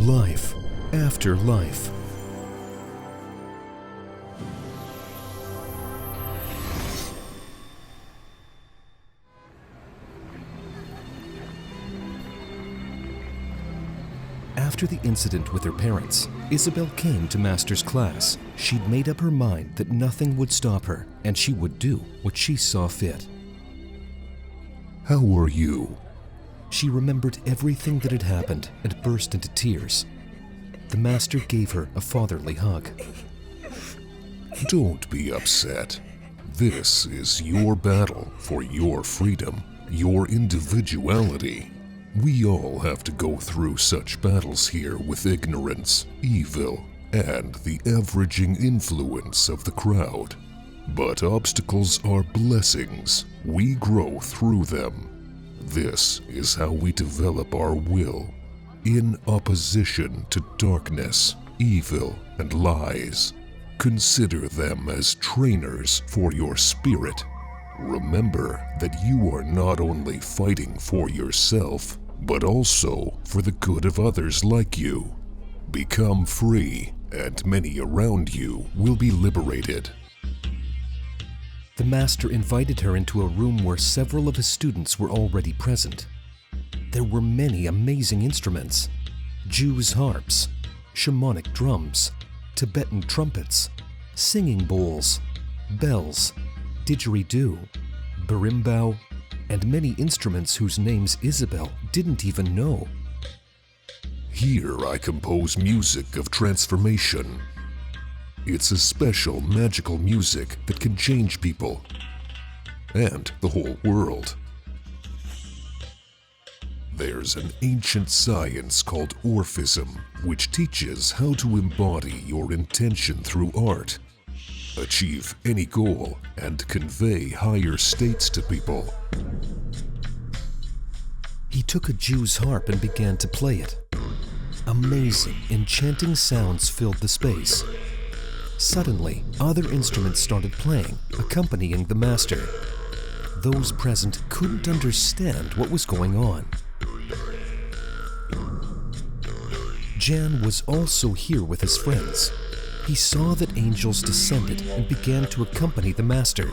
Life after life. After the incident with her parents, Isabel came to Master's class. She'd made up her mind that nothing would stop her, and she would do what she saw fit. How are you? She remembered everything that had happened and burst into tears. The Master gave her a fatherly hug. Don't be upset. This is your battle for your freedom, your individuality. We all have to go through such battles here with ignorance, evil, and the averaging influence of the crowd. But obstacles are blessings. We grow through them. This is how we develop our will, in opposition to darkness, evil, and lies. Consider them as trainers for your spirit. Remember that you are not only fighting for yourself, but also for the good of others like you. Become free, and many around you will be liberated. The Master invited her into a room where several of his students were already present. There were many amazing instruments: Jews' harps, shamanic drums, Tibetan trumpets, singing bowls, bells, didgeridoo, berimbau, and many instruments whose names Isabel didn't even know. Here I compose music of transformation. It's a special magical music that can change people and the whole world. There's an ancient science called orphism, which teaches how to embody your intention through art, achieve any goal, and convey higher states to people. He took a Jew's harp and began to play it. Amazing, enchanting sounds filled the space. Suddenly, other instruments started playing, accompanying the Master. Those present couldn't understand what was going on. Jan was also here with his friends. He saw that angels descended and began to accompany the Master.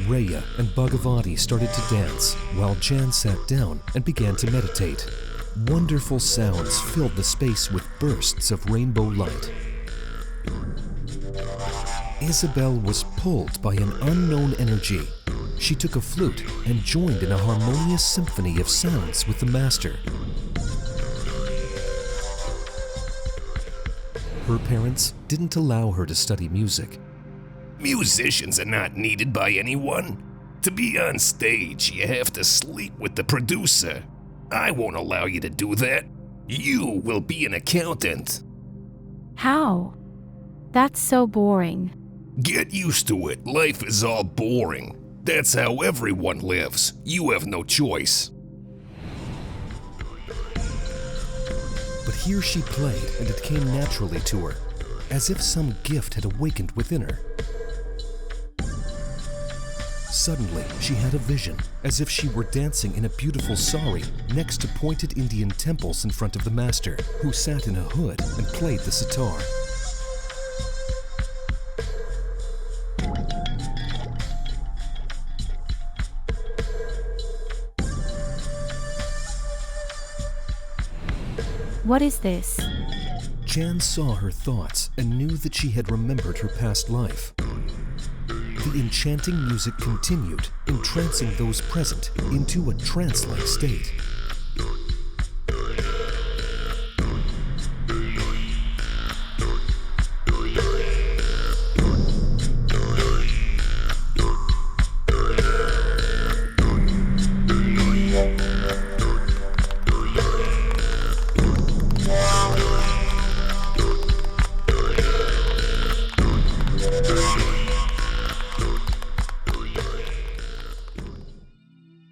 Rhea and Bhagavati started to dance, while Jan sat down and began to meditate. Wonderful sounds filled the space with bursts of rainbow light. Isabel was pulled by an unknown energy. She took a flute and joined in a harmonious symphony of sounds with the Master. Her parents didn't allow her to study music. Musicians are not needed by anyone. To be on stage, you have to sleep with the producer. I won't allow you to do that. You will be an accountant. How? That's so boring. Get used to it. Life is all boring. That's how everyone lives. You have no choice. But here she played, and it came naturally to her, as if some gift had awakened within her. Suddenly, she had a vision, as if she were dancing in a beautiful sari next to pointed Indian temples in front of the Master, who sat in a hood and played the sitar. What is this? Jan saw her thoughts and knew that she had remembered her past life. The enchanting music continued, entrancing those present into a trance-like state.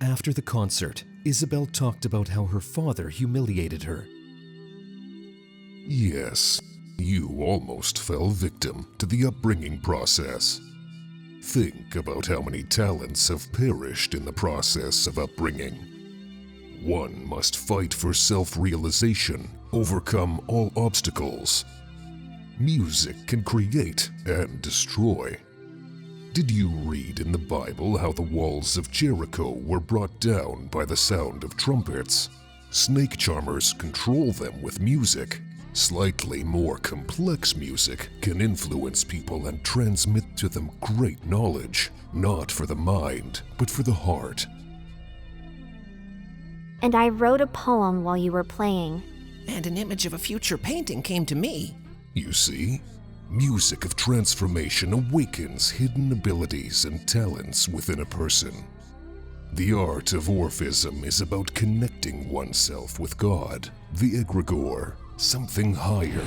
After the concert, Isabel talked about how her father humiliated her. Yes, you almost fell victim to the upbringing process. Think about how many talents have perished in the process of upbringing. One must fight for self-realization overcome all obstacles. Music can create and destroy. Did you read in the Bible how the walls of Jericho were brought down by the sound of trumpets? Snake charmers control them with music. Slightly more complex music can influence people and transmit to them great knowledge, not for the mind, but for the heart. And I wrote a poem while you were playing. And an image of a future painting came to me. You see, music of transformation awakens hidden abilities and talents within a person. The art of orphism is about connecting oneself with God, the egregore, something higher.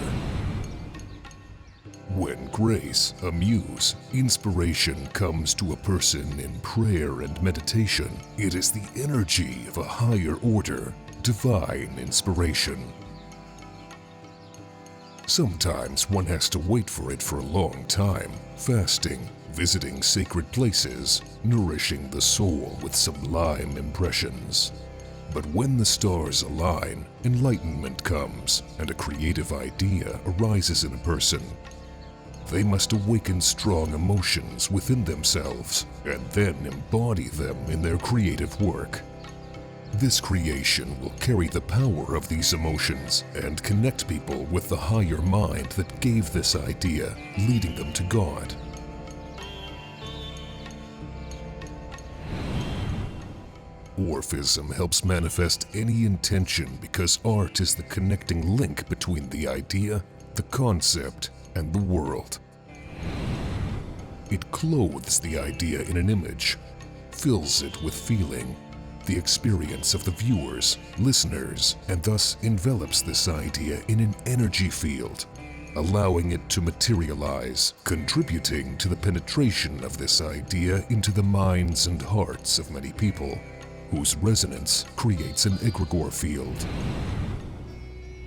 When grace, a muse, inspiration comes to a person in prayer and meditation, it is the energy of a higher order, divine inspiration. Sometimes one has to wait for it for a long time, fasting, visiting sacred places, nourishing the soul with sublime impressions. But when the stars align, enlightenment comes and a creative idea arises in a person. They must awaken strong emotions within themselves and then embody them in their creative work. This creation will carry the power of these emotions and connect people with the higher mind that gave this idea, leading them to God. Orphism helps manifest any intention because art is the connecting link between the idea, the concept, and the world. It clothes the idea in an image, fills it with feeling, the experience of the viewers, listeners, and thus envelops this idea in an energy field, allowing it to materialize, contributing to the penetration of this idea into the minds and hearts of many people, whose resonance creates an egregore field.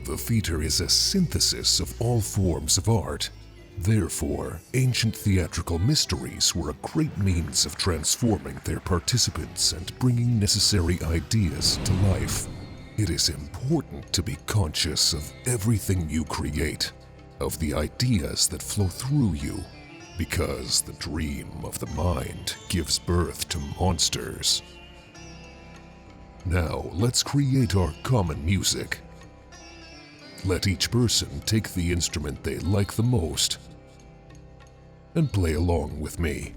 The theater is a synthesis of all forms of art. Therefore, ancient theatrical mysteries were a great means of transforming their participants and bringing necessary ideas to life. It is important to be conscious of everything you create, of the ideas that flow through you, because the dream of the mind gives birth to monsters. Now, let's create our common music. Let each person take the instrument they like the most and play along with me.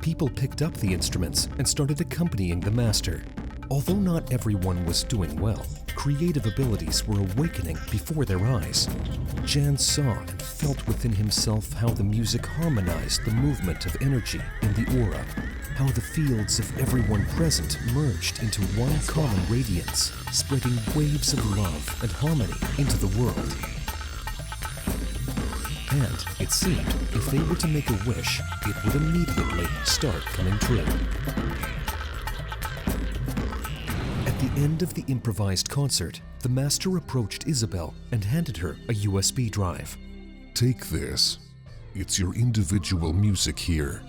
People picked up the instruments and started accompanying the master. Although not everyone was doing well, creative abilities were awakening before their eyes. Jan saw and felt within himself how the music harmonized the movement of energy in the aura, how the fields of everyone present merged into one common radiance, spreading waves of love and harmony into the world. And it seemed if they were to make a wish, it would immediately start coming true. At the end of the improvised concert, the master approached Isabel and handed her a USB drive. Take this. It's your individual music here.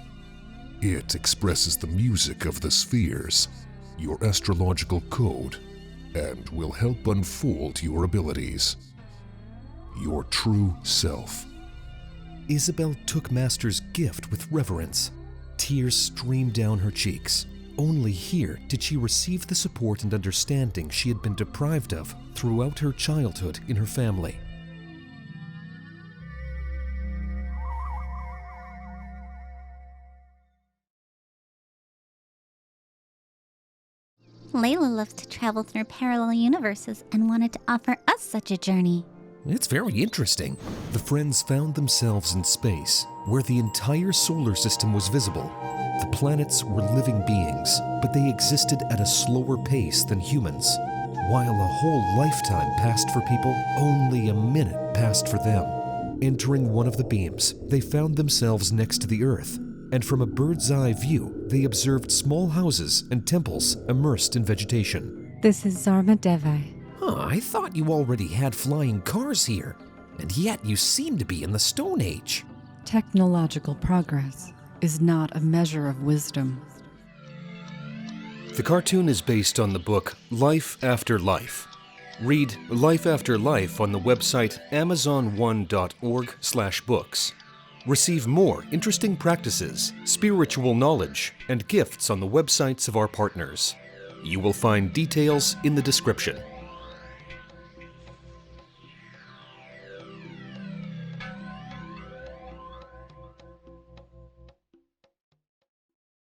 It expresses the music of the spheres, your astrological code, and will help unfold your abilities. Your true self. Isabel took Master's gift with reverence. Tears streamed down her cheeks. Only here did she receive the support and understanding she had been deprived of throughout her childhood in her family. Layla loves to travel through parallel universes and wanted to offer us such a journey. It's very interesting. The friends found themselves in space, where the entire solar system was visible. The planets were living beings, but they existed at a slower pace than humans. While a whole lifetime passed for people, only a minute passed for them. Entering one of the beams, they found themselves next to the Earth, and from a bird's-eye view, they observed small houses and temples immersed in vegetation. This is Zarma Deve. I thought you already had flying cars here, and yet you seem to be in the Stone Age. Technological progress is not a measure of wisdom. The cartoon is based on the book Life After Life. Read Life After Life on the website amazon1.org/books. Receive more interesting practices, spiritual knowledge, and gifts on the websites of our partners. You will find details in the description.